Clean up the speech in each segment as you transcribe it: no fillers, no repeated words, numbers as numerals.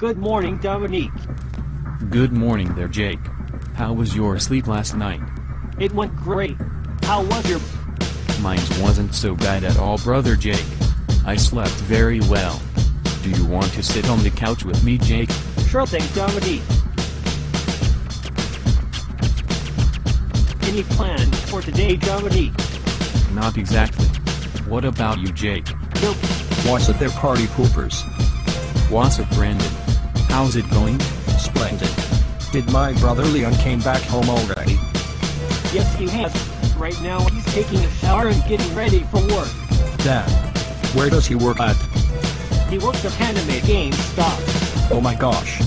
Good morning, Dominique. Good morning there, Jake. How was your sleep last night? It went great. How was your... Mine wasn't so bad at all, brother Jake. I slept very well. Do you want to sit on the couch with me, Jake? Sure thing, Dominique. Any plans for today, Dominique? Not exactly. What about you, Jake? Nope. What's at their party poopers? What's up, Brandon? How's it going? Splendid. Did my brother Leon came back home already? Yes, he has. Right now he's taking a shower and getting ready for work. Damn. Where does he work at? He works at Anime GameStop. Oh my gosh.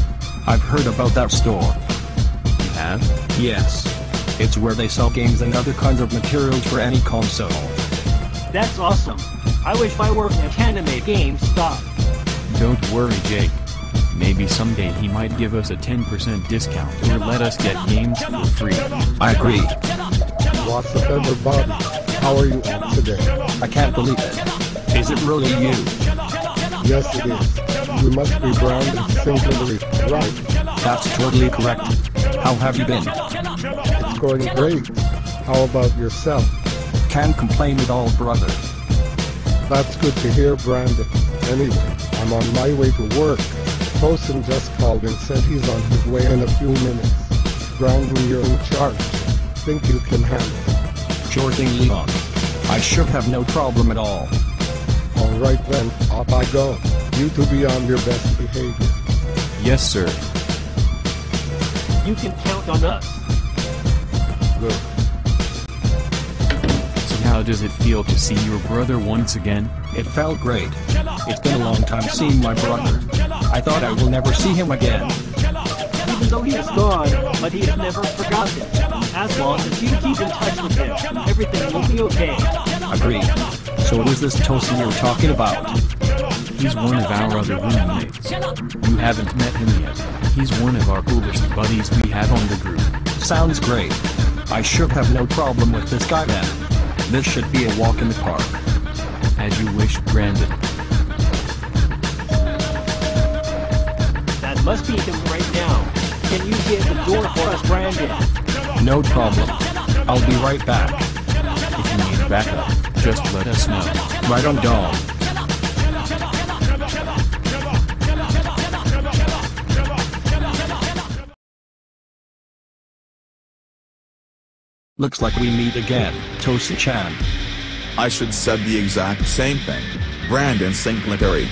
I've heard about that store. You have? Yes. It's where they sell games and other kinds of materials for any console. That's awesome. I wish I worked at Anime GameStop. Don't worry, Jake. Maybe someday he might give us a 10% discount or let us get games for free. I agree. What's up, everybody? How are you all today? I can't believe it. Is it really you? Yes, it is. You must be Brandon Singletary, right? That's totally correct. How have you been? It's going great. How about yourself? Can't complain at all, brother. That's good to hear, Brandon. Anyway, I'm on my way to work. Tosin just called and said he's on his way in a few minutes. Brandon, you're in charge. Think you can handle it? Sure thing, Leon. I should have no problem at all. Alright then, off I go. You two be on your best behavior. Yes, sir. You can count on us. Good. So how does it feel to see your brother once again? It felt great. It's been a long time seeing my brother. I thought I will never see him again. Even though he is gone, but he is never forgotten. As long as you keep in touch with him, everything will be okay. Agreed. So who's this Tosin you're talking about? He's one of our other roommates. You haven't met him yet. He's one of our coolest buddies we have on the group. Sounds great. I should have no problem with this guy then. This should be a walk in the park. As you wish, Brandon. That must be him right now. Can you get the door for us, Brandon? No problem. I'll be right back. If you need backup, just let us know. Right on, dog. Looks like we meet again, Tosin-chan. I should said the exact same thing. Brandon Singletary.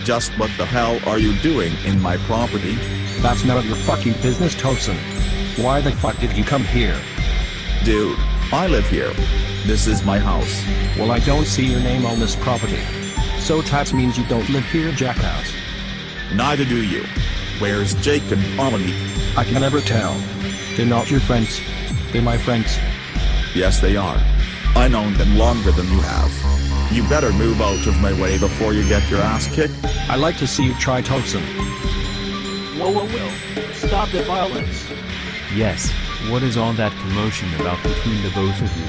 Just what the hell are you doing in my property? That's none of your fucking business, Tosin. Why the fuck did you come here? Dude, I live here. This is my house. Well, I don't see your name on this property. So that means you don't live here, jackass. Neither do you. Where's Jake and Dominique? I can never tell. They're not your friends. They're my friends. Yes, they are. I known them longer than you have. You better move out of my way before you get your ass kicked. I like to see you try, Tosin. Whoa. Stop the violence. Yes, what is all that commotion about between the both of you?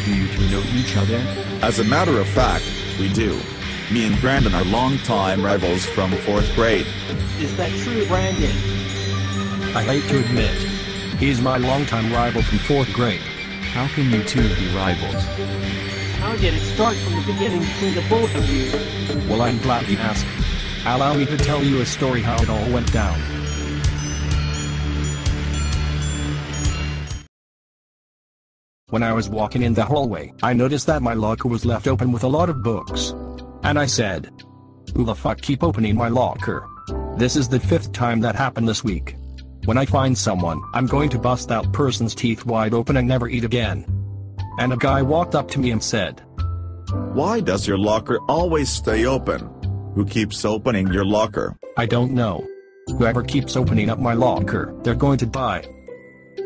Do you two know each other? As a matter of fact, we do. Me and Brandon are longtime rivals from 4th grade. Is that true, Brandon? I hate to admit. He's my longtime rival from 4th grade. How can you two be rivals? How did it start from the beginning between the both of you? Well, I'm glad you asked. Allow me to tell you a story how it all went down. When I was walking in the hallway, I noticed that my locker was left open with a lot of books. And I said, "Who the fuck keep opening my locker?" This is the 5th time that happened this week. When I find someone, I'm going to bust that person's teeth wide open and never eat again. And a guy walked up to me and said, Why does your locker always stay open? Who keeps opening your locker? I don't know. Whoever keeps opening up my locker, they're going to die.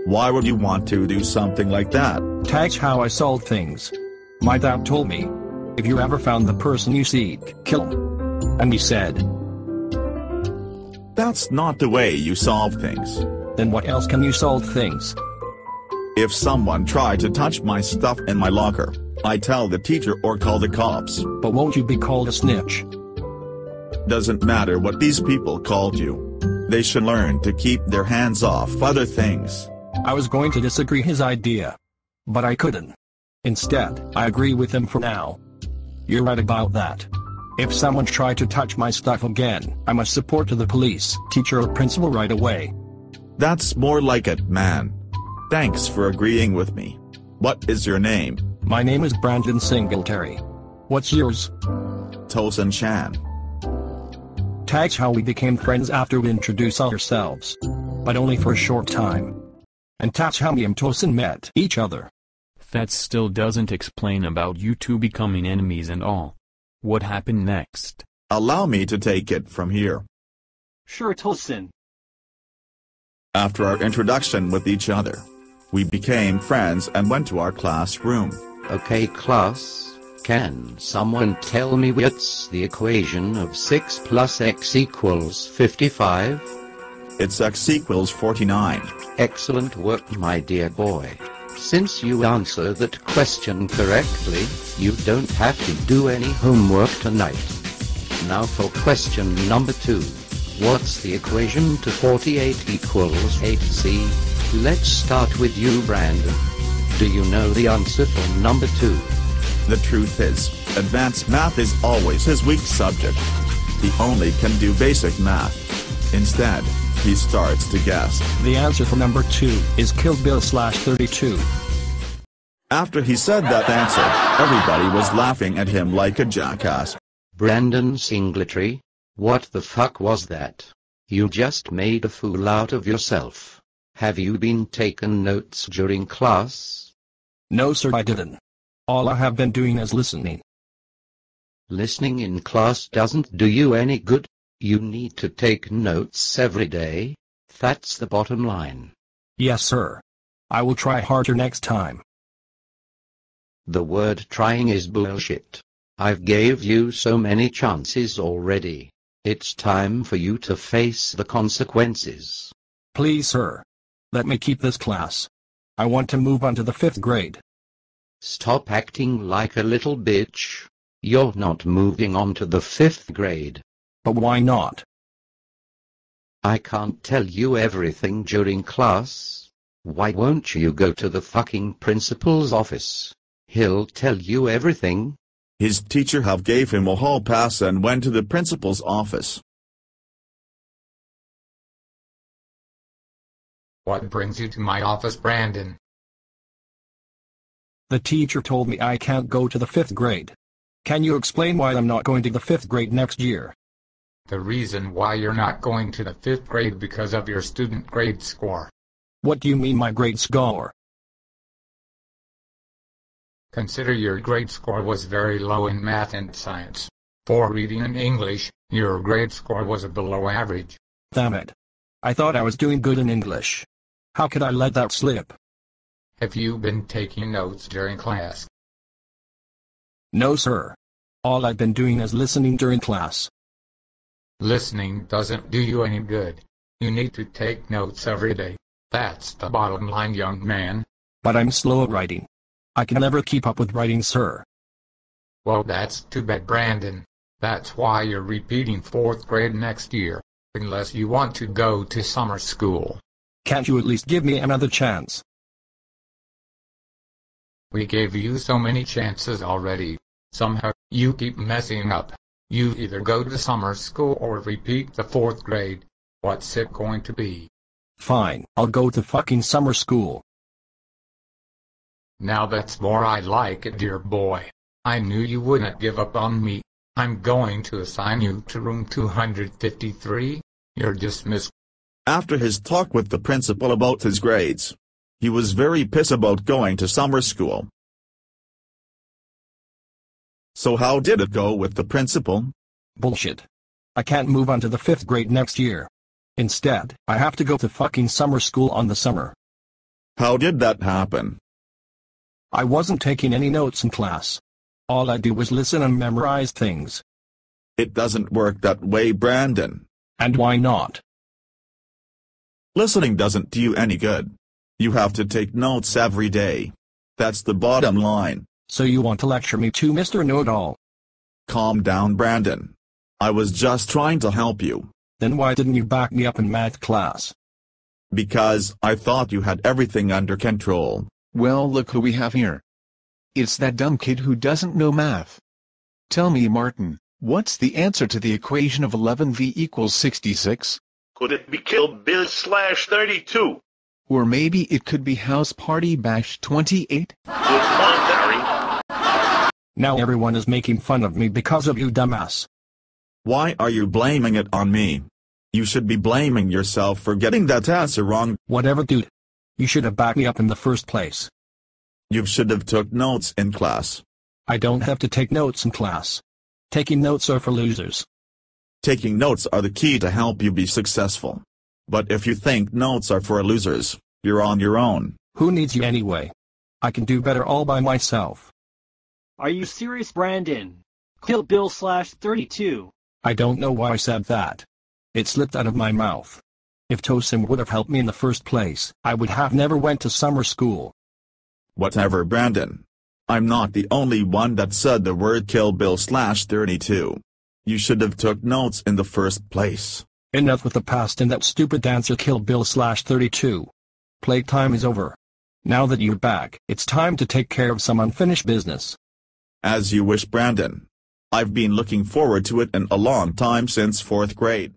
Why would you want to do something like that? That's how I solve things. My dad told me, if you ever found the person you seek, kill him. And he said, That's not the way you solve things. Then what else can you solve things? If someone tried to touch my stuff in my locker, I tell the teacher or call the cops. But won't you be called a snitch? Doesn't matter what these people called you. They should learn to keep their hands off other things. I was going to disagree his idea, but I couldn't. Instead, I agree with him for now. You're right about that. If someone tried to touch my stuff again, I must report to the police, teacher or principal right away. That's more like it, man. Thanks for agreeing with me. What is your name? My name is Brandon Singletary. What's yours? Tosin Chan. That's how we became friends after we introduced ourselves. But only for a short time. And that's how me and Tosin met each other. That still doesn't explain about you two becoming enemies and all. What happened next? Allow me to take it from here. Sure, Tosin. After our introduction with each other, we became friends and went to our classroom. Okay class, can someone tell me what's the equation of 6 plus x equals 55? It's x equals 49. Excellent work, my dear boy. Since you answer that question correctly, you don't have to do any homework tonight. Now for question number 2. What's the equation to 48 equals 8c? Let's start with you, Brandon. Do you know the answer for number 2? The truth is, advanced math is always his weak subject. He only can do basic math. Instead, he starts to guess. The answer for number 2 is Kill Bill /32. After he said that answer, everybody was laughing at him like a jackass. Brandon Singletary, what the fuck was that? You just made a fool out of yourself. Have you been taking notes during class? No sir, I didn't. All I have been doing is listening. Listening in class doesn't do you any good. You need to take notes every day. That's the bottom line. Yes sir. I will try harder next time. The word trying is bullshit. I've gave you so many chances already. It's time for you to face the consequences. Please sir. Let me keep this class. I want to move on to the 5th grade. Stop acting like a little bitch. You're not moving on to the 5th grade. But why not? I can't tell you everything during class. Why won't you go to the fucking principal's office? He'll tell you everything. His teacher have gave him a hall pass and went to the principal's office. What brings you to my office, Brandon? The teacher told me I can't go to the 5th grade. Can you explain why I'm not going to the 5th grade next year? The reason why you're not going to the 5th grade because of your student grade score. What do you mean my grade score? Consider your grade score was very low in math and science. For reading and English, your grade score was below average. Damn it. I thought I was doing good in English. How could I let that slip? Have you been taking notes during class? No sir. All I've been doing is listening during class. Listening doesn't do you any good. You need to take notes every day. That's the bottom line, young man. But I'm slow at writing. I can never keep up with writing, sir. Well, that's too bad, Brandon. That's why you're repeating 4th grade next year, unless you want to go to summer school. Can't you at least give me another chance? We gave you so many chances already. Somehow, you keep messing up. You either go to summer school or repeat the 4th grade. What's it going to be? Fine, I'll go to fucking summer school. Now that's more I like it, dear boy. I knew you wouldn't give up on me. I'm going to assign you to room 253. You're dismissed. After his talk with the principal about his grades, he was very pissed about going to summer school. So how did it go with the principal? Bullshit. I can't move on to the 5th grade next year. Instead, I have to go to fucking summer school on the summer. How did that happen? I wasn't taking any notes in class. All I do was listen and memorize things. It doesn't work that way, Brandon. And why not? Listening doesn't do you any good. You have to take notes every day. That's the bottom line. So you want to lecture me too, Mr. Know-It-All? Calm down, Brandon. I was just trying to help you. Then why didn't you back me up in math class? Because I thought you had everything under control. Well, look who we have here. It's that dumb kid who doesn't know math. Tell me, Martin, what's the answer to the equation of 11v equals 66? Could it be Kill Bill /32? Or maybe it could be House Party Bash 28? Good point, Harry. Now everyone is making fun of me because of you, dumbass. Why are you blaming it on me? You should be blaming yourself for getting that answer wrong. Whatever, dude. You should have backed me up in the first place. You should have took notes in class. I don't have to take notes in class. Taking notes are for losers. Taking notes are the key to help you be successful. But if you think notes are for losers, you're on your own. Who needs you anyway? I can do better all by myself. Are you serious, Brandon? Kill Bill /32. I don't know why I said that. It slipped out of my mouth. If Tosin would have helped me in the first place, I would have never went to summer school. Whatever, Brandon. I'm not the only one that said the word Kill Bill /32. You should have took notes in the first place. Enough with the past and that stupid answer, Kill Bill /32. Playtime is over. Now that you're back, it's time to take care of some unfinished business. As you wish, Brandon. I've been looking forward to it in a long time, since 4th grade.